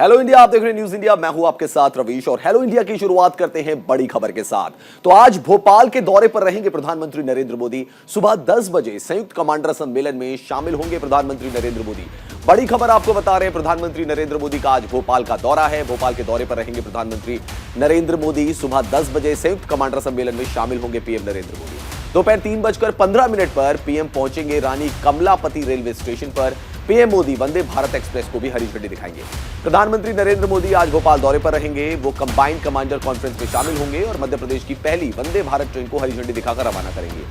Hello India, आप देख रहे हैं न्यूज इंडिया। मैं हूं आपके साथ रवीश और हेलो इंडिया की शुरुआत करते हैं बड़ी खबर के साथ। तो आज भोपाल के दौरे पर रहेंगे प्रधानमंत्री नरेंद्र मोदी। सुबह 10 बजे संयुक्त कमांडर सम्मेलन में शामिल होंगे प्रधानमंत्री नरेंद्र मोदी। बड़ी खबर आपको बता रहे हैं, प्रधानमंत्री नरेंद्र मोदी का आज भोपाल का दौरा है। भोपाल के दौरे पर रहेंगे प्रधानमंत्री नरेंद्र मोदी। सुबह 10 बजे संयुक्त कमांडर सम्मेलन में शामिल होंगे पीएम नरेंद्र मोदी। दोपहर 3:15 पर पीएम पहुंचेंगे रानी कमलापति रेलवे स्टेशन पर। पीएम मोदी वंदे भारत एक्सप्रेस को भी हरी झंडी दिखाएंगे। प्रधानमंत्री नरेंद्र मोदी आज भोपाल दौरे पर रहेंगे। वो कंबाइंड कमांडर कॉन्फ्रेंस में शामिल होंगे और मध्य प्रदेश की पहली वंदे भारत ट्रेन को हरी झंडी दिखाकर रवाना करेंगे।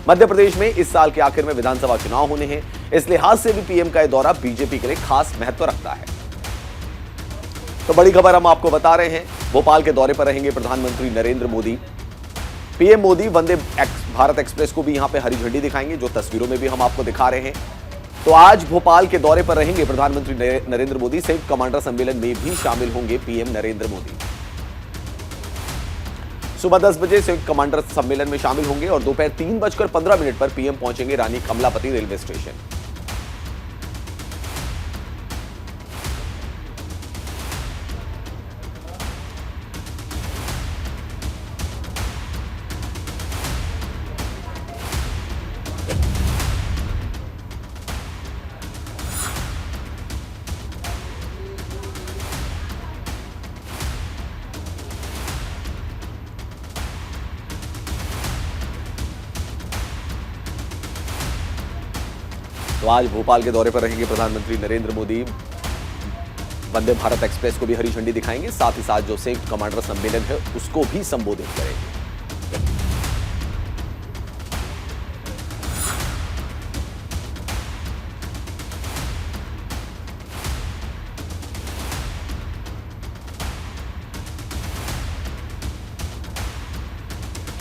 मध्य प्रदेश में इस साल के आखिर में विधानसभा चुनाव होने हैं, इस लिहाज से भी पीएम का यह दौरा बीजेपी के लिए खास महत्व रखता है। तो बड़ी खबर हम आपको बता रहे हैं, भोपाल के दौरे पर रहेंगे प्रधानमंत्री नरेंद्र मोदी। पीएम मोदी वंदे भारत एक्सप्रेस को भी यहां पे हरी झंडी दिखाएंगे, जो तस्वीरों में भी हम आपको दिखा रहे हैं। तो आज भोपाल के दौरे पर रहेंगे प्रधानमंत्री नरेंद्र मोदी। संयुक्त कमांडर सम्मेलन में भी शामिल होंगे पीएम नरेंद्र मोदी। सुबह 10 बजे संयुक्त कमांडर सम्मेलन में शामिल होंगे और दोपहर 3:15 पर पीएम पहुंचेंगे रानी कमलापति रेलवे स्टेशन। तो आज भोपाल के दौरे पर रहेंगे प्रधानमंत्री नरेंद्र मोदी। वंदे भारत एक्सप्रेस को भी हरी झंडी दिखाएंगे, साथ ही साथ जो संयुक्त कमांडर सम्मेलन है उसको भी संबोधित करेंगे।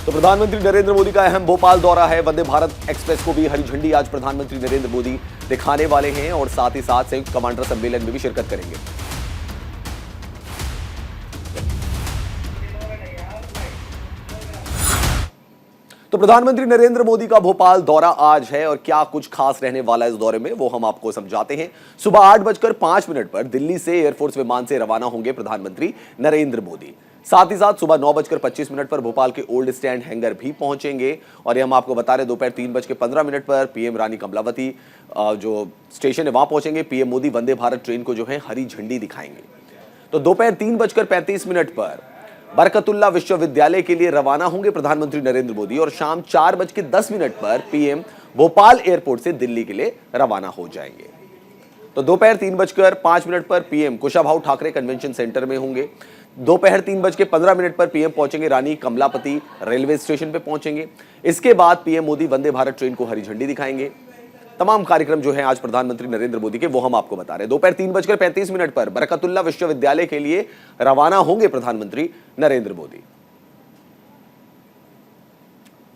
तो प्रधानमंत्री नरेंद्र मोदी का अहम भोपाल दौरा है। वंदे भारत एक्सप्रेस को भी हरी झंडी आज प्रधानमंत्री नरेंद्र मोदी दिखाने वाले हैं और साथ ही साथ संयुक्त कमांडर सम्मेलन में भी शिरकत करेंगे। तो प्रधानमंत्री नरेंद्र मोदी का भोपाल दौरा आज है और क्या कुछ खास रहने वाला है इस दौरे में, वो हम आपको समझाते हैं। सुबह 8:05 पर दिल्ली से एयरफोर्स विमान से रवाना होंगे प्रधानमंत्री नरेंद्र मोदी। साथ ही साथ सुबह 9:25 पर भोपाल के ओल्ड स्टैंड हैंगर भी पहुंचेंगे और ये हम आपको बता रहे दोपहर 3:15 पर पीएम रानी कमलावती जो स्टेशन है वहां पहुंचेंगे। पीएम मोदी वंदे भारत ट्रेन को जो है हरी झंडी दिखाएंगे। तो दोपहर 3:35 पर बरकतुल्ला विश्वविद्यालय के लिए रवाना होंगे प्रधानमंत्री नरेंद्र मोदी और शाम 4:10 पर पीएम भोपाल एयरपोर्ट से दिल्ली के लिए रवाना हो जाएंगे। तो दोपहर 3:05 पर PM Kushabhau Thackeray convention centre में होंगे। दोपहर 3:15 पर पीएम पहुंचेंगे रानी कमलापति रेलवे स्टेशन पे पहुंचेंगे। इसके बाद पीएम मोदी वंदे भारत ट्रेन को हरी झंडी दिखाएंगे। तमाम कार्यक्रम जो हैं आज प्रधानमंत्री नरेंद्र मोदी के, वो हम आपको बता रहे हैं। दोपहर 3:35 पर बरकतुल्ला विश्वविद्यालय के लिए रवाना होंगे प्रधानमंत्री नरेंद्र मोदी।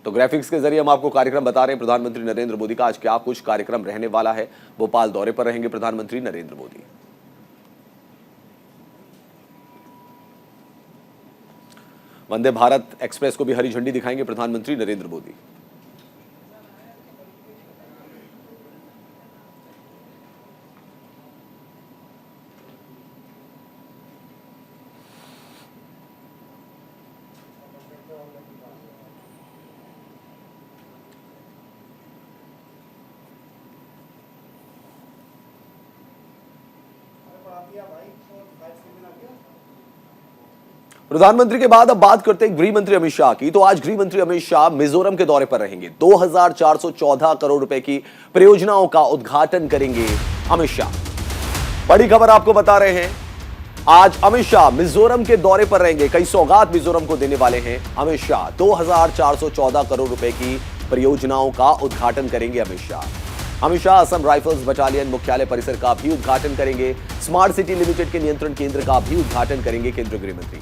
तो ग्राफिक्स के जरिए हम आपको कार्यक्रम बता रहे हैं प्रधानमंत्री नरेंद्र मोदी का आज क्या कुछ कार्यक्रम रहने वाला है। भोपाल दौरे पर रहेंगे प्रधानमंत्री नरेंद्र मोदी। वंदे भारत एक्सप्रेस को भी हरी झंडी दिखाएंगे प्रधानमंत्री नरेंद्र मोदी। प्रधानमंत्री के बाद अब बात करते हैं गृह मंत्री अमित शाह की। तो आज गृह मंत्री अमित शाह मिजोरम के दौरे पर रहेंगे। 2414 करोड़ रुपए की परियोजनाओं का उद्घाटन करेंगे अमित शाह। बड़ी खबर आपको बता रहे हैं, आज अमित शाह मिजोरम के दौरे पर रहेंगे। कई सौगात मिजोरम को देने वाले हैं अमित शाह। 2414 करोड़ रुपए की परियोजनाओं का उद्घाटन करेंगे अमित शाह। अमित शाह असम राइफल्स बटालियन मुख्यालय परिसर का भी उद्घाटन करेंगे। स्मार्ट सिटी लिमिटेड के नियंत्रण केंद्र का भी उद्घाटन करेंगे केंद्रीय गृह मंत्री।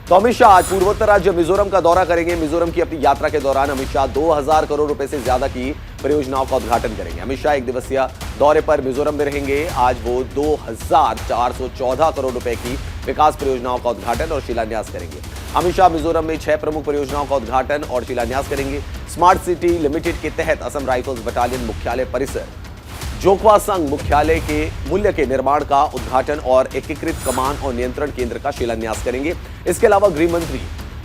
तो अमित शाह आज पूर्वोत्तर राज्य मिजोरम का दौरा करेंगे। मिजोरम की अपनी यात्रा के दौरान अमित शाह 2000 करोड़ रुपए से ज्यादा की परियोजनाओं का उद्घाटन करेंगे। अमित शाह एक दिवसीय दौरे पर मिजोरम में रहेंगे। आज वो 2414 करोड़ रुपए की विकास परियोजनाओं का उद्घाटन और शिलान्यास करेंगे। अमित शाह मिजोरम में 6 प्रमुख परियोजनाओं का उद्घाटन और शिलान्यास करेंगे। स्मार्ट सिटी लिमिटेड के तहत असम राइफल्स बटालियन मुख्यालय परिसर जोखवा संघ मुख्यालय के मूल्य के निर्माण का उद्घाटन और एकीकृत कमान और नियंत्रण केंद्र का शिलान्यास करेंगे। इसके अलावा गृह मंत्री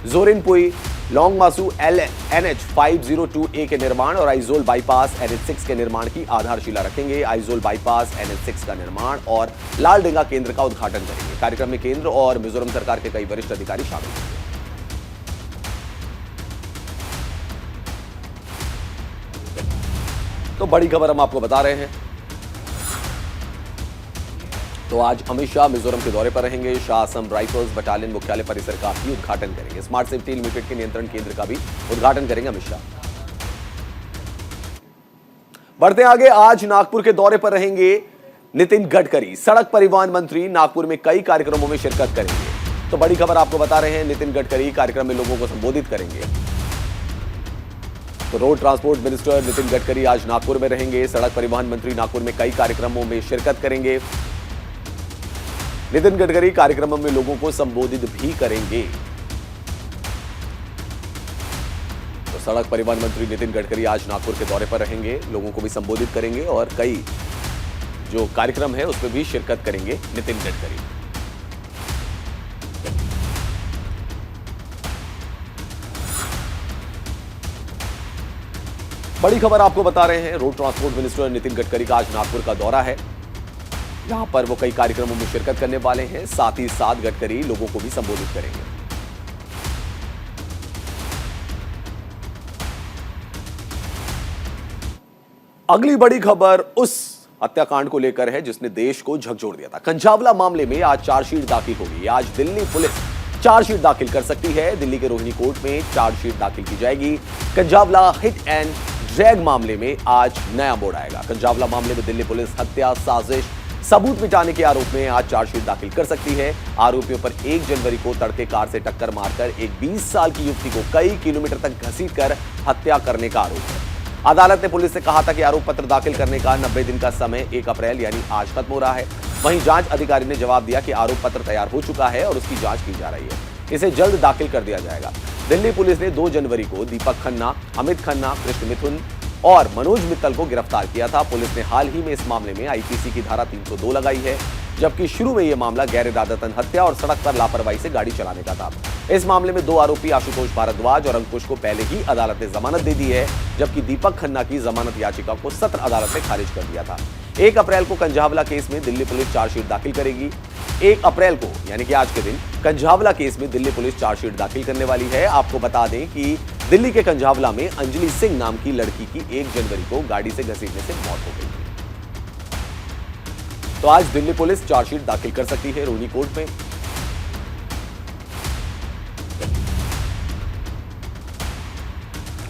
जोरिनपुई लोंगमासु NH 502A के निर्माण और आइजोल बाईपास NH 6 के निर्माण की आधारशिला रखेंगे। आइजोल बाईपास NH 6 का निर्माण और लालडेंगा केंद्र का उद्घाटन करेंगे। कार्यक्रम में केंद्र और मिजोरम सरकार के कई वरिष्ठ अधिकारी शामिल होंगे। तो बड़ी खबर हम आपको बता रहे हैं। तो आज अमित शाह मिजोरम के दौरे पर रहेंगे। शाह असम राइफल्स बटालियन मुख्यालय परिसर का भी उद्घाटन करेंगे। स्मार्ट सेफ्टी लिमिटेड के नियंत्रण केंद्र का भी उद्घाटन करेंगे अमित शाह। बढ़ते आगे, आज नागपुर के दौरे पर रहेंगे नितिन गडकरी। सड़क परिवहन मंत्री नागपुर में कई कार्यक्रमों में शिरकत करेंगे। तो बड़ी खबर आपको बता रहे हैं, नितिन गडकरी कार्यक्रम में लोगों को संबोधित करेंगे। तो road transport minister Nitin Gadkari आज नागपुर में रहेंगे। सड़क परिवहन मंत्री नागपुर में कई कार्यक्रमों में शिरकत करेंगे। नितिन गडकरी कार्यक्रमों में लोगों को संबोधित भी करेंगे। तो सड़क परिवहन मंत्री नितिन गडकरी आज नागपुर के दौरे पर रहेंगे, लोगों को भी संबोधित करेंगे और कई जो कार्यक्रम है उसमें भी शिरकत करेंगे नितिन गडकरी। बड़ी खबर आपको बता रहे हैं, road transport minister Nitin Gadkari का आज नागपुर का दौरा है। यहां पर वो कई कार्यक्रमों में शिरकत करने वाले हैं। साथ ही साथ गडकरी लोगों को भी संबोधित करेंगे। अगली बड़ी खबर उस हत्याकांड को लेकर है जिसने देश को झकझोर दिया था। कंझावला मामले में आज चार्जशीट दाखिल होगी। आज दिल्ली पुलिस चार्जशीट दाखिल कर सकती है। दिल्ली के रोहिणी कोर्ट में चार्जशीट दाखिल की जाएगी। कंझावला हिट एंड ड्रैग मामले में आज नया मोड़ आएगा। कंझावला मामले में दिल्ली पुलिस हत्या साजिश सबूत मिटाने के आरोप में आज चार्जशीट दाखिल कर सकती है। आरोपियों पर 1 जनवरी को तड़के कार से टक्कर मारकर एक 20 साल की युवती को कई किलोमीटर तक घसीटकर हत्या करने का आरोप है। अदालत ने पुलिस से कहा था कि आरोप पत्र दाखिल करने का 90 दिन का समय 1 अप्रैल यानी आज खत्म हो रहा है। वहीं जांच अधिकारी ने जवाब दिया कि आरोप पत्र तैयार हो चुका है और उसकी जांच की जा रही है, इसे जल्द दाखिल कर दिया जाएगा। दिल्ली पुलिस ने 2 जनवरी को दीपक खन्ना, अमित खन्ना, कृष्ण मिथुन और मनोज मित्तल को गिरफ्तार किया था। पुलिस ने हाल ही में इस मामले में आईपीसी की धारा 302 लगाई है, जबकि शुरू में यह मामला गैर इरादतन हत्या और सड़क पर लापरवाही से गाड़ी चलाने का था। इस मामले में 2 आरोपी आशुतोष भारद्वाज और अंकुश को पहले ही अदालत ने जमानत दे दी है, जबकि दीपक खन्ना की जमानत याचिका को सत्र अदालत ने खारिज कर दिया था। 1 अप्रैल को कंझावला केस में दिल्ली पुलिस चार्जशीट दाखिल करेगी। 1 अप्रैल को यानी कि आज के दिन कंझावला केस में दिल्ली पुलिस चार्जशीट दाखिल करने वाली है। आपको बता दें कि दिल्ली के कंझावला में अंजलि सिंह नाम की लड़की की 1 जनवरी को गाड़ी से घसीटने से मौत हो गई थी। तो आज दिल्ली पुलिस चार्जशीट दाखिल कर सकती है रोहिणी कोर्ट में।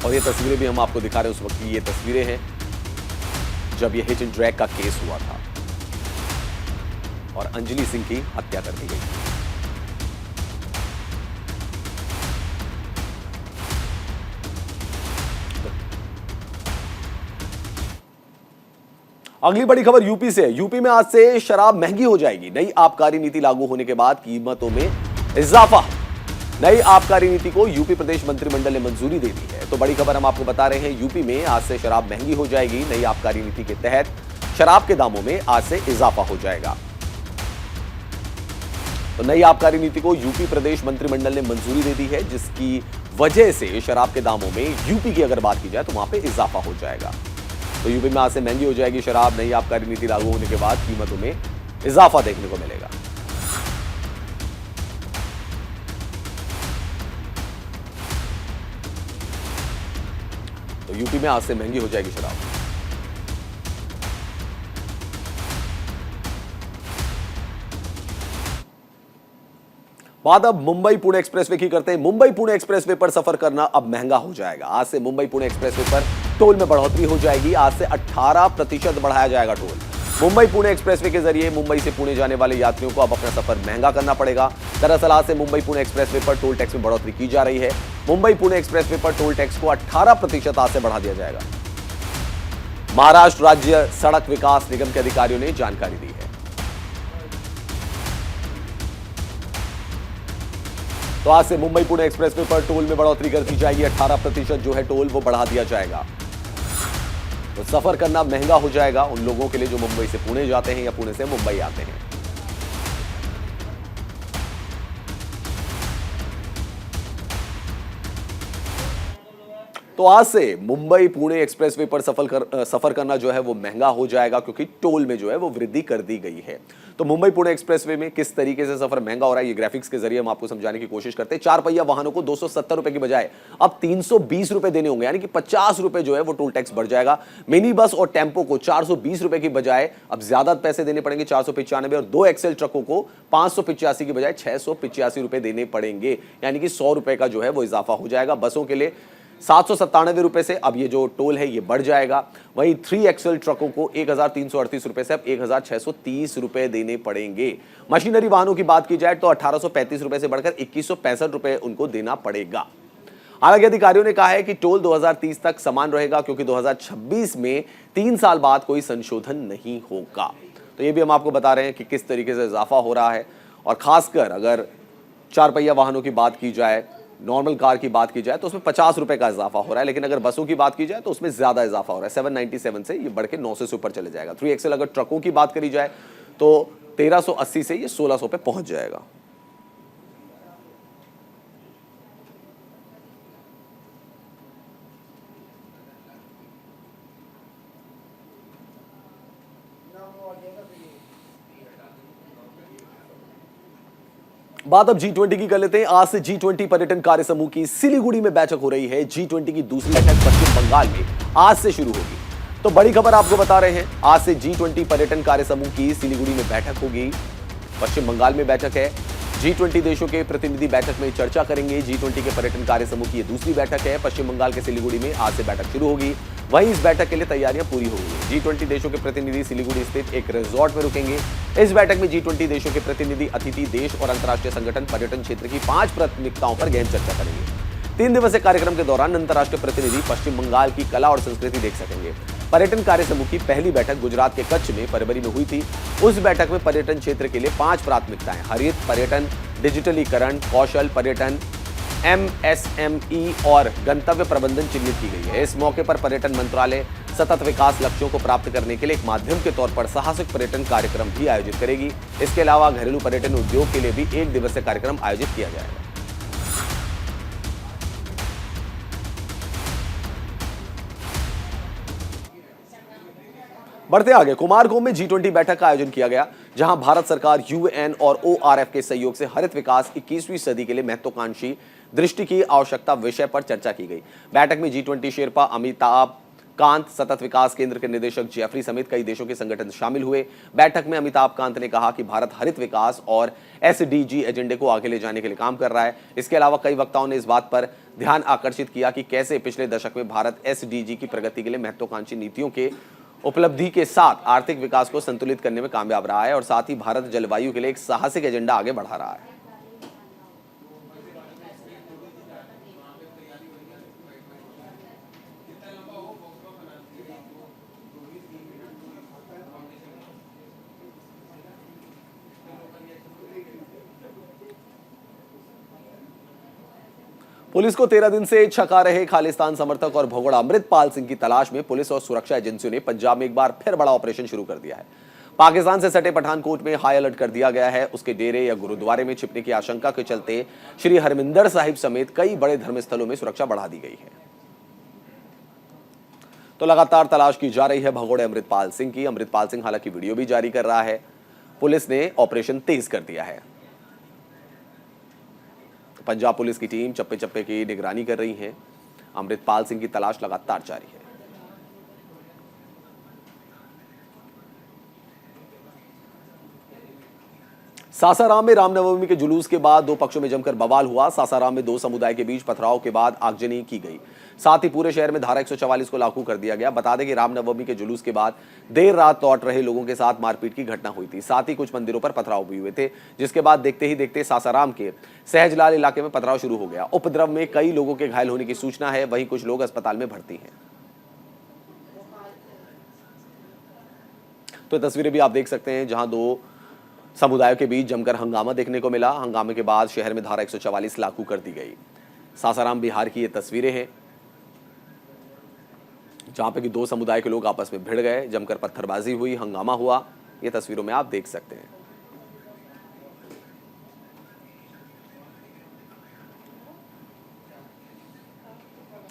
और ये तस्वीरें भी हम आपको दिखा रहे हैं, उस वक्त की ये तस्वीरें हैं जब ये हिट एंड ड्रैग का केस हुआ था और अंजलि सिंह की हत्या कर दी गई। अगली बड़ी खबर यूपी से। यूपी में आज से शराब महंगी हो जाएगी। नई आबकारी नीति लागू होने के बाद कीमतों में इजाफा। नई आबकारी नीति को यूपी प्रदेश मंत्रिमंडल ने मंजूरी दे दी है। तो बड़ी खबर हम आपको बता रहे हैं, यूपी में आज से शराब महंगी हो जाएगी। नई आबकारी नीति के तहत शराब के दामों में आज से इजाफा हो जाएगा। तो नई आबकारी नीति को यूपी प्रदेश मंत्रिमंडल ने मंजूरी दे दी है, जिसकी वजह से शराब के दामों में यूपी की अगर बात की जाए तो वहां पे इजाफा हो जाएगा। तो यूपी में आज से महंगी हो जाएगी शराब। नई आबकारी नीति लागू होने के बाद कीमतों में इजाफा देखने को मिलेगा। तो यूपी में आज से महंगी हो जाएगी शराब। बात अब मुंबई पुणे एक्सप्रेसवे की करते हैं। मुंबई पुणे एक्सप्रेसवे पर सफर करना अब महंगा हो जाएगा। आज से मुंबई पुणे एक्सप्रेसवे पर टोल में बढ़ोतरी हो जाएगी। आज से 18% बढ़ाया जाएगा टोल। मुंबई पुणे एक्सप्रेसवे के जरिए मुंबई से पुणे जाने वाले यात्रियों को अब अपना सफर महंगा करना पड़ेगा। दरअसल आज से मुंबई पुणे एक्सप्रेसवे पर टोल टैक्स में बढ़ोतरी की जा रही है। मुंबई पुणे एक्सप्रेसवे पर टोल टैक्स को 18% आज से बढ़ा दिया जाएगा। महाराष्ट्र राज्य सड़क विकास निगम के अधिकारियों ने जानकारी दी है। तो आज से मुंबई पुणे एक्सप्रेसवे पर टोल में बढ़ोतरी कर दी जाएगी। 18% जो है टोल वो बढ़ा दिया जाएगा। तो सफर करना महंगा हो जाएगा उन लोगों के लिए जो मुंबई से पुणे जाते हैं या पुणे से मुंबई आते हैं। तो आज से मुंबई पुणे एक्सप्रेसवे पर सफर करना जो है वो महंगा हो जाएगा, क्योंकि टोल में जो है वो वृद्धि कर दी गई है। तो मुंबई पुणे एक्सप्रेसवे में किस तरीके से सफर महंगा हो रहा है, ये ग्राफिक्स के जरिए हम आपको समझाने की कोशिश करते हैं। 4 पहिया वाहनों को 270 रुपए की बजाय अब 320 रुपए देने होंगे, यानी कि 50 रुपए जो है वो टोल टैक्स बढ़ जाएगा। मिनी बस और टेम्पो को 420 रुपए की बजाय अब ज्यादा पैसे देने पड़ेंगे, 495, और 2 एक्सेल ट्रकों को 585 की बजाय 685 रुपए देने पड़ेंगे, यानी कि 100 रुपए का जो है वो इजाफा हो जाएगा। बसों के लिए 797 रुपए से अब ये जो टोल है ये बढ़ जाएगा। वहीं 3 एक्सेल ट्रकों को 1338 रुपए से अब 1630 रुपए देने पड़ेंगे। मशीनरी वाहनों की बात की जाए तो 1835 रुपए से बढ़कर 2165 रुपए उनको देना पड़ेगा। हालांकि अधिकारियों ने कहा है कि टोल 2030 तक समान रहेगा, क्योंकि 2026 में 3 साल बाद कोई संशोधन नहीं होगा। तो ये भी हम आपको बता रहे हैं कि किस तरीके से इजाफा हो रहा है। और खासकर अगर 4 पहिया वाहनों की बात की जाए, नॉर्मल कार की बात की जाए तो उसमें 50 रुपए का इजाफा हो रहा है, लेकिन अगर बसों की बात की जाए तो उसमें ज्यादा इजाफा हो रहा है। 797 से ये बढ़ के 900 से ऊपर चले जाएगा। 3 एक्सेल अगर ट्रकों की बात करी जाए तो 1380 से ये 1600 पे पहुंच जाएगा। बात अब G20 की कर लेते हैं। आज से G20 पर्यटन कार्य समूह की सिलीगुड़ी में बैठक हो रही है। G20 की दूसरी बैठक पश्चिम बंगाल में आज से शुरू होगी। तो बड़ी खबर आपको बता रहे हैं, आज से G20 पर्यटन कार्य समूह की सिलीगुड़ी में बैठक होगी। पश्चिम बंगाल में बैठक है। G20 देशों के प्रतिनिधि बैठक में चर्चा करेंगे। G20 के पर्यटन कार्य समूह की यह दूसरी बैठक है। पश्चिम बंगाल के सिलीगुड़ी में आज से बैठक शुरू होगी। वहीं इस बैठक के लिए तैयारियां पूरी हो गई। G20 देशों के प्रतिनिधि सिलीगुड़ी स्थित एक रिजॉर्ट में रुकेंगे। इस बैठक में G20 देशों के प्रतिनिधि, अतिथि देश और अंतर्राष्ट्रीय संगठन पर्यटन क्षेत्र की 5 प्राथमिकताओं पर गहन चर्चा करेंगे। 3 दिवसीय कार्यक्रम के दौरान अंतर्राष्ट्रीय प्रतिनिधि पश्चिम बंगाल की कला और संस्कृति देख सकेंगे। पर्यटन कार्य समूह की पहली बैठक गुजरात के कच्छ में फरवरी में हुई थी। उस बैठक में पर्यटन क्षेत्र के लिए 5 प्राथमिकताएं, हरित पर्यटन, डिजिटलीकरण, कौशल पर्यटन, MSME और गंतव्य प्रबंधन चिन्हित की गई है। इस मौके पर पर्यटन मंत्रालय सतत विकास लक्ष्यों को प्राप्त करने के लिए एक माध्यम के तौर पर साहसिक पर्यटन कार्यक्रम भी आयोजित करेगी। इसके अलावा घरेलू पर्यटन उद्योग के लिए भी 1 दिवसीय कार्यक्रम आयोजित किया जाएगा। बढ़ते आगे, कुमारकोम में G20 बैठक का आयोजन किया गया, जहां भारत सरकार, UN और ORF के सहयोग से हरित विकास 21वीं सदी के लिए महत्वाकांक्षी दृष्टि की आवश्यकता विषय पर चर्चा की गई। बैठक में G20 शेरपा अमिताभ कांत, सतत विकास केंद्र के निदेशक जेफरी समेत कई देशों के संगठन शामिल हुए। बैठक में अमिताभ कांत ने कहा कि भारत हरित विकास और SDG एजेंडे को आगे ले जाने के लिए काम कर रहा है। इसके अलावा कई वक्ताओं ने इस बात पर ध्यान आकर्षित किया कि कैसे पिछले दशक में भारत SDG की प्रगति के लिए महत्वाकांक्षी नीतियों के उपलब्धि के साथ आर्थिक विकास को संतुलित करने में कामयाब रहा है, और साथ ही भारत जलवायु के लिए एक साहसिक एजेंडा आगे बढ़ा रहा है। पुलिस को 13 दिन से छका रहे खालिस्तान समर्थक और भगोड़ा अमृतपाल सिंह की तलाश में पुलिस और सुरक्षा एजेंसियों ने पंजाब में एक बार फिर बड़ा ऑपरेशन शुरू कर दिया है। पाकिस्तान से सटे पठानकोट में हाई अलर्ट कर दिया गया है। उसके डेरे या गुरुद्वारे में छिपने की आशंका के चलते श्री हरमिंदर साहिब समेत कई बड़े धर्मस्थलों में सुरक्षा बढ़ा दी गई है। तो लगातार तलाश की जा रही है भगोड़े अमृतपाल सिंह की। अमृतपाल सिंह हालांकि वीडियो भी जारी कर रहा है। पुलिस ने ऑपरेशन तेज कर दिया है। पंजाब पुलिस की टीम चप्पे चप्पे की निगरानी कर रही है। अमृतपाल सिंह की तलाश लगातार जारी है। सासाराम में रामनवमी के जुलूस के बाद 2 पक्षों में जमकर बवाल हुआ। सासाराम में 2 समुदाय के बीच पथराव के बाद आगजनी की गई। साथ ही पूरे शहर में धारा 144 को लागू कर दिया गया। बता दें कि रामनवमी के जुलूस के बाद देर रात लौट रहे लोगों के साथ मारपीट की घटना हुई थी। साथ ही कुछ मंदिरों पर पथराव भी हुए थे, जिसके बाद देखते ही देखते सासाराम के सहजलाल इलाके में पथराव शुरू हो गया। उपद्रव में कई लोगों के घायल होने की सूचना है। वहीं कुछ लोग अस्पताल में भर्ती हैं। तो तस्वीरें भी आप देख सकते हैं, जहां 2 समुदायों के बीच जमकर हंगामा देखने को मिला। हंगामे के बाद शहर में धारा 144 लागू कर दी गई। सासाराम बिहार की ये तस्वीरें हैं, जहां पे कि दो समुदाय के लोग आपस में भिड़ गए, जमकर पत्थरबाजी हुई, हंगामा हुआ। ये तस्वीरों में आप देख सकते हैं।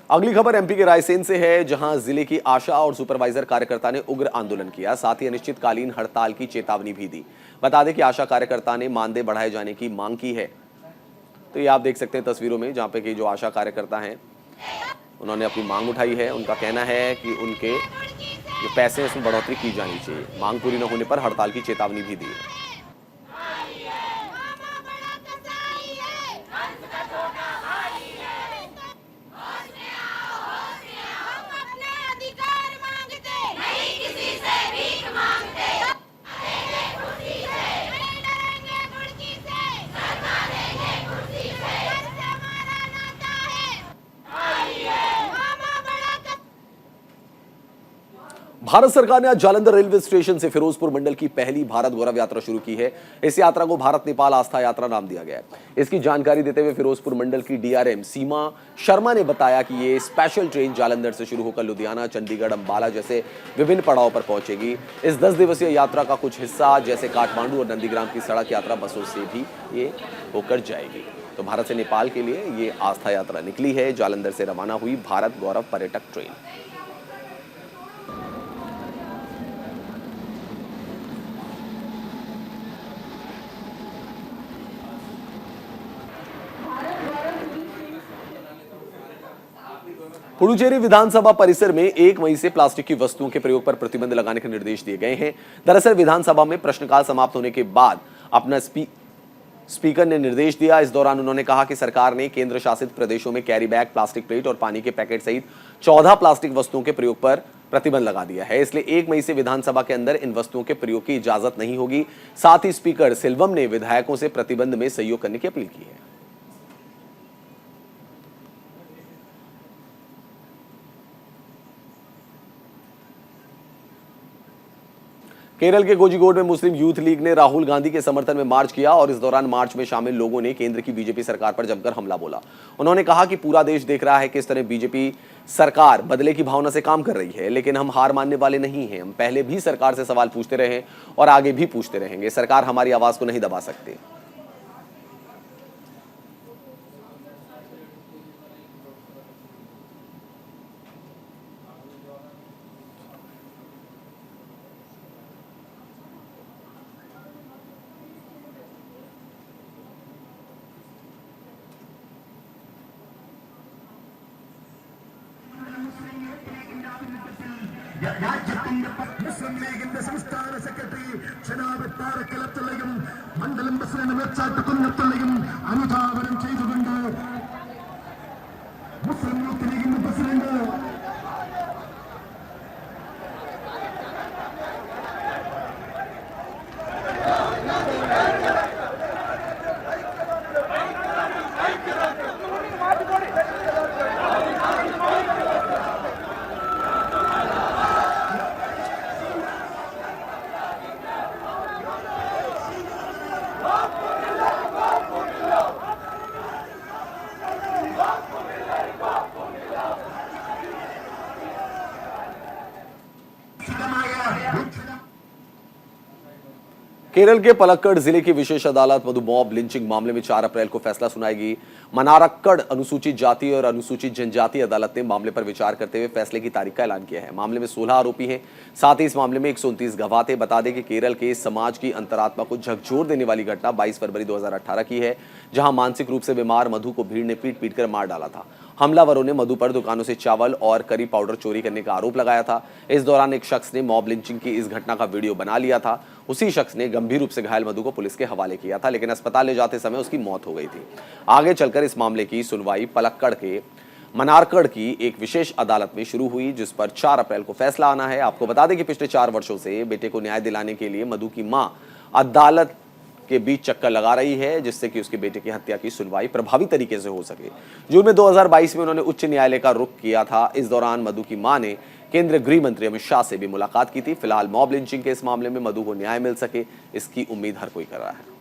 अगली खबर एमपी के रायसेन से है, जहां जिले की आशा और सुपरवाइजर कार्यकर्ता ने उग्र आंदोलन किया, साथ ही अनिश्चितकालीन हड़ताल की चेतावनी भी दी। बता दें कि आशा कार्यकर्ता ने मानदेय बढ़ाए जाने की मांग की है। तो ये आप देख सकते हैं तस्वीरों में, जहां पे कि जो आशा कार्यकर्ता हैं उन्होंने अपनी मांग उठाई है। उनका कहना है कि उनके जो पैसे हैं उसमें बढ़ोतरी की जानी चाहिए। मांग पूरी न होने पर हड़ताल की चेतावनी भी दी है। भारत सरकार ने आज जालंधर रेलवे स्टेशन से फिरोजपुर मंडल की पहली भारत गौरव यात्रा शुरू की है। इस यात्रा को भारत नेपाल आस्था यात्रा नाम दिया गया है। इसकी जानकारी देते हुए फिरोजपुर मंडल की डीआरएम सीमा शर्मा ने बताया कि ये स्पेशल ट्रेन जालंधर से शुरू होकर लुधियाना, चंडीगढ़, अंबाला जैसे विभिन्न पड़ाव पर पहुंचेगी। इस 10 दिवसीय यात्रा का कुछ हिस्सा जैसे काठमांडू और नंदीग्राम की सड़क यात्रा बसों से भी ये होकर जाएगी। तो भारत से नेपाल के लिए ये आस्था यात्रा निकली है। जालंधर से रवाना हुई भारत गौरव पर्यटक ट्रेन। पुडुचेरी विधानसभा परिसर में 1 मई से प्लास्टिक की वस्तुओं के प्रयोग पर प्रतिबंध लगाने के निर्देश दिए गए हैं। दरअसल विधानसभा में प्रश्नकाल समाप्त होने के बाद अपना स्पीकर ने निर्देश दिया। इस दौरान उन्होंने कहा कि सरकार ने केंद्र शासित प्रदेशों में कैरी बैग, प्लास्टिक प्लेट और पानी के पैकेट सहित 14 प्लास्टिक वस्तुओं के प्रयोग पर प्रतिबंध लगा दिया है। इसलिए 1 मई से विधानसभा के अंदर इन वस्तुओं के प्रयोग की इजाजत नहीं होगी। साथ ही स्पीकर सिल्वम ने विधायकों से प्रतिबंध में सहयोग करने की अपील की है। केरल के कोझिकोड में मुस्लिम यूथ लीग ने राहुल गांधी के समर्थन में मार्च किया और इस दौरान मार्च में शामिल लोगों ने केंद्र की बीजेपी सरकार पर जमकर हमला बोला। उन्होंने कहा कि पूरा देश देख रहा है कि इस तरह बीजेपी सरकार बदले की भावना से काम कर रही है, लेकिन हम हार मानने वाले नहीं हैं। हम पहले भी सरकार से सवाल पूछते रहे और आगे भी पूछते रहेंगे। सरकार हमारी आवाज को नहीं दबा सकती। രാജ്യത്തിന്റെ മുസ്ലിം ലീഗിന്റെ സംസ്ഥാന സെക്രട്ടറി ജനാബ് താരക് അബ്ദുള്ളയും മണ്ഡലം പ്രസിഡന്റ് വെച്ചാട്ട് കുന്നത്തുള്ളയും അനുധാവനം ചെയ്തുകൊണ്ട് മുസ്ലിം യൂത്ത് ലീഗിന്റെ പ്രസിഡന്റ് केरल के पलक्कड़ जिले की विशेष अदालत मधु मॉब लिंचिंग मामले में 4 अप्रैल को फैसला सुनाएगी। मनारक्कड़ अनुसूचित जाति और अनुसूचित जनजाति अदालत ने मामले पर विचार करते हुए फैसले की तारीख का ऐलान किया है। मामले में 16 आरोपी हैं। साथ ही इस मामले में 129 गवाह थे। बता दें कि केरल के समाज की अंतरात्मा को झकझोर देने वाली घटना 22 फरवरी 2018 की है, जहां मानसिक रूप से बीमार मधु को भीड़ ने पीट पीट कर मार डाला था। हमलावरों ने मधु पर दुकानों से चावल और करी पाउडर चोरी करने का आरोप लगाया था। इस दौरान एक शख्स ने मॉब लिंचिंग की इस घटना का वीडियो बना लिया था। उसी शख्स ने गंभीर रूप से घायल मधु को पुलिस के हवाले किया था, लेकिन अस्पताल ले जाते समय उसकी मौत हो गई थी। आगे चलकर इस मामले की सुनवाई पलक्कड़ के मनारकड़ की एक विशेष अदालत में शुरू हुई, जिस पर 4 अप्रैल को फैसला आना है। आपको बता दें कि पिछले 4 वर्षों से बेटे को न्याय दिलाने के लिए मधु की मां अदालत के बीच चक्कर लगा रही है, जिससे कि उसके बेटे की हत्या की सुनवाई प्रभावी तरीके से हो सके। जून में 2022 में उन्होंने उच्च न्यायालय का रुख किया था। इस दौरान मधु की मां ने केंद्रीय गृह मंत्री अमित शाह से भी मुलाकात की थी। फिलहाल मॉब लिंचिंग के इस मामले में मधु को न्याय मिल सके, इसकी उम्मीद हर कोई कर रहा है।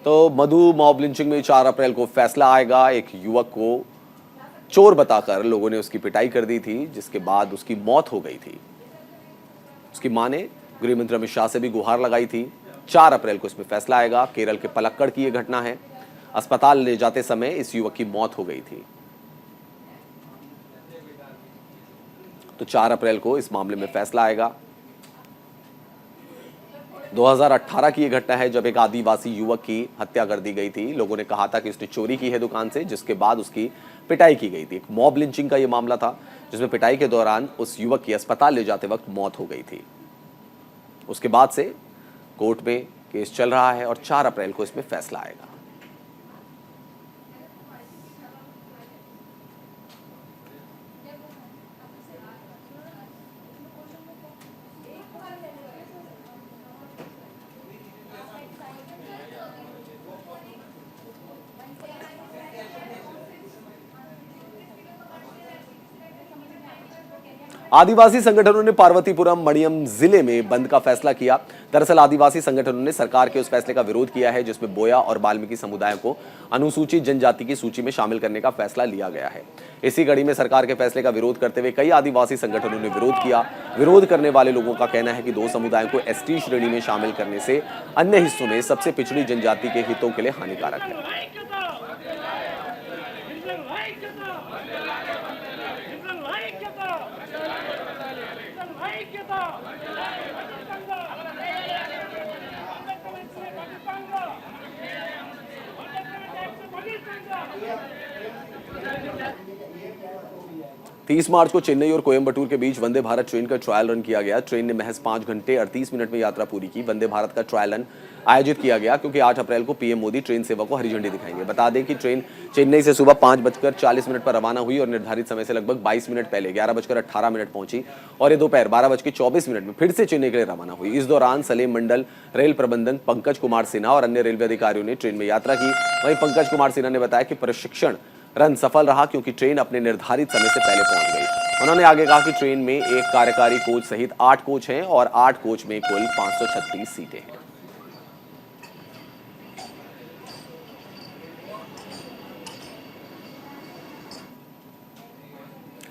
तो मधु मॉब लिंचिंग में 4 अप्रैल को फैसला आएगा। एक युवक को चोर बताकर लोगों ने उसकी पिटाई कर दी थी, जिसके बाद उसकी मौत हो गई थी। उसकी मां ने गृह मंत्री अमित शाह से भी गुहार लगाई थी। 4 अप्रैल को इसमें फैसला आएगा। केरल के पलक्कड़ की यह घटना है। अस्पताल ले जाते समय इस युवक की मौत हो गई थी। तो 4 अप्रैल को इस मामले में फैसला आएगा। 2018 की यह घटना है, जब एक आदिवासी युवक की हत्या कर दी गई थी। लोगों ने कहा था कि उसने चोरी की है दुकान से, जिसके बाद उसकी पिटाई की गई थी। एक मॉब लिंचिंग का यह मामला था, जिसमें पिटाई के दौरान उस युवक की अस्पताल ले जाते वक्त मौत हो गई थी। उसके बाद से कोर्ट में केस चल रहा है और 4 अप्रैल को इसमें फैसला आएगा। आदिवासी संगठनों ने पार्वतीपुरम मणियम जिले में बंद का फैसला किया। दरअसल आदिवासी संगठनों ने सरकार के उस फैसले का विरोध किया है, जिसमें बोया और वाल्मीकि समुदाय को अनुसूचित जनजाति की सूची में शामिल करने का फैसला लिया गया है। इसी कड़ी में सरकार के फैसले का विरोध करते हुए कई आदिवासी संगठनों ने विरोध किया। विरोध करने वाले लोगों का कहना है कि 2 समुदायों को एसटी श्रेणी में शामिल करने से अन्य हिस्सों में सबसे पिछड़ी जनजाति के हितों के लिए हानिकारक है। तीस मार्च को चेन्नई और कोयंबटूर के बीच वंदे भारत ट्रेन का ट्रायल रन किया गया। ट्रेन ने महज 5 घंटे 38 मिनट में यात्रा पूरी की। वंदे भारत का ट्रायल रन आयोजित किया गया क्योंकि 8 अप्रैल को पीएम मोदी ट्रेन सेवा को हरी झंडी दिखाएंगे। बता दें कि ट्रेन चेन्नई से सुबह 5:40 पर रवाना हुई और निर्धारित समय से लगभग 22 मिनट पहले 11:18 पहुंची और ये दोपहर 12:24 में फिर से चेन्नई के लिए रवाना हुई। इस दौरान सलेम मंडल रेल प्रबंधन पंकज कुमार सिन्हा और अन्य रेलवे अधिकारियों ने ट्रेन में यात्रा की। वहीं पंकज कुमार सिन्हा ने बताया कि प्रशिक्षण रन सफल रहा क्योंकि ट्रेन अपने निर्धारित समय से पहले पहुंच गई। उन्होंने आगे कहा कि ट्रेन में एक कार्यकारी कोच सहित 8 कोच हैं और 8 कोच में कुल 536 सीटें हैं।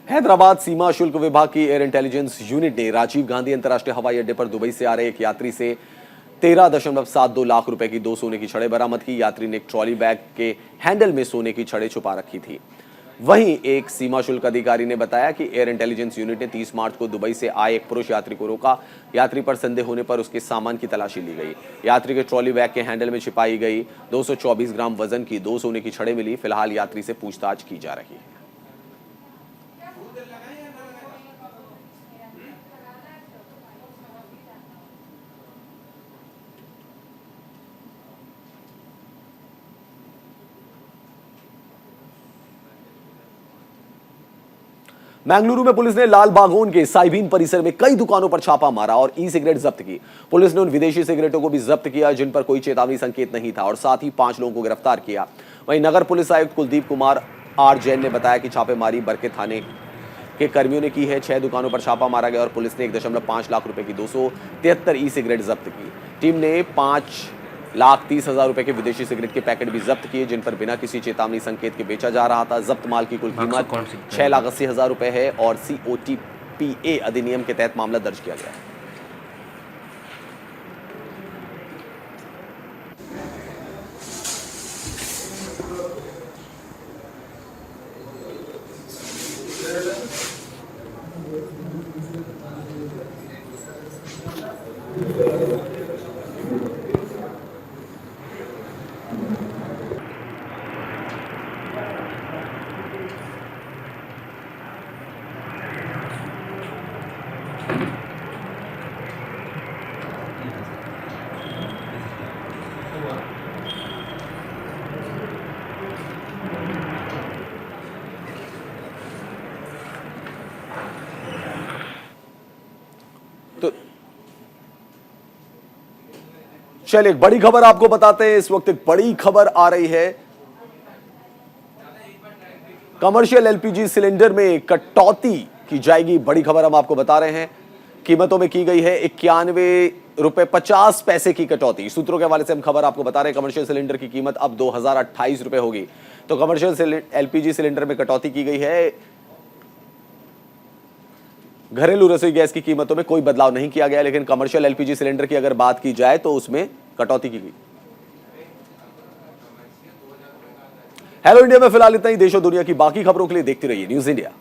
हैदराबाद सीमा शुल्क विभाग की एयर इंटेलिजेंस यूनिट ने राजीव गांधी अंतर्राष्ट्रीय हवाई अड्डे पर दुबई से आ रहे एक यात्री से 13.72 लाख रुपए की 2 सोने की छड़ें बरामद की। यात्री ने एक ट्रॉली बैग के हैंडल में सोने की छड़ें छुपा रखी थी। वहीं एक सीमा शुल्क अधिकारी ने बताया कि एयर इंटेलिजेंस यूनिट ने 30 मार्च को दुबई से आए एक पुरुष यात्री को रोका। यात्री पर संदेह होने पर उसके सामान की तलाशी ली गई। यात्री के ट्रॉली बैग के हैंडल में छिपाई गई 224 ग्राम वजन की 2 सोने की छड़ें मिली। फिलहाल यात्री से पूछताछ की जा रही है। बेंगलुरु में पुलिस ने लाल बागोन के साइबीन परिसर में कई दुकानों पर छापा मारा और ई सिगरेट जब्त की। पुलिस ने उन विदेशी सिगरेटों को भी जब्त किया जिन पर कोई चेतावनी संकेत नहीं था और साथ ही 5 लोगों को गिरफ्तार किया। वहीं नगर पुलिस आयुक्त कुलदीप कुमार आर जैन ने बताया कि छापेमारी बरके थाने के कर्मियों ने की है। 6 दुकानों पर छापा मारा गया और पुलिस ने 1.5 लाख रुपए की 273 ई सिगरेट जब्त की। टीम ने 5,30,000 रुपए के विदेशी सिगरेट के पैकेट भी जब्त किए जिन पर बिना किसी चेतावनी संकेत के बेचा जा रहा था। जब्त माल की कुल कीमत 6,80,000 रुपए है और COTPA अधिनियम के तहत मामला दर्ज किया गया है। तो चलिए एक बड़ी खबर आपको बताते हैं। इस वक्त एक बड़ी खबर आ रही है। कमर्शियल LPG सिलेंडर में कटौती की जाएगी। बड़ी खबर हम आपको बता रहे हैं। कीमतों में की गई है 91 रुपए 50 पैसे की कटौती। सूत्रों के हवाले से हम खबर आपको बता रहे हैं, कमर्शियल सिलेंडर की कीमत अब 2028 रुपए होगी। तो कमर्शियल एलपीजी सिलेंडर में कटौती की गई है। घरेलू रसोई गैस की कीमतों में कोई बदलाव नहीं किया गया, लेकिन कमर्शियल एलपीजी सिलेंडर की अगर बात की जाए तो उसमें कटौती की गई। हेलो इंडिया में फिलहाल इतना ही। देश और दुनिया की बाकी खबरों के लिए देखते रहिए न्यूज़ इंडिया।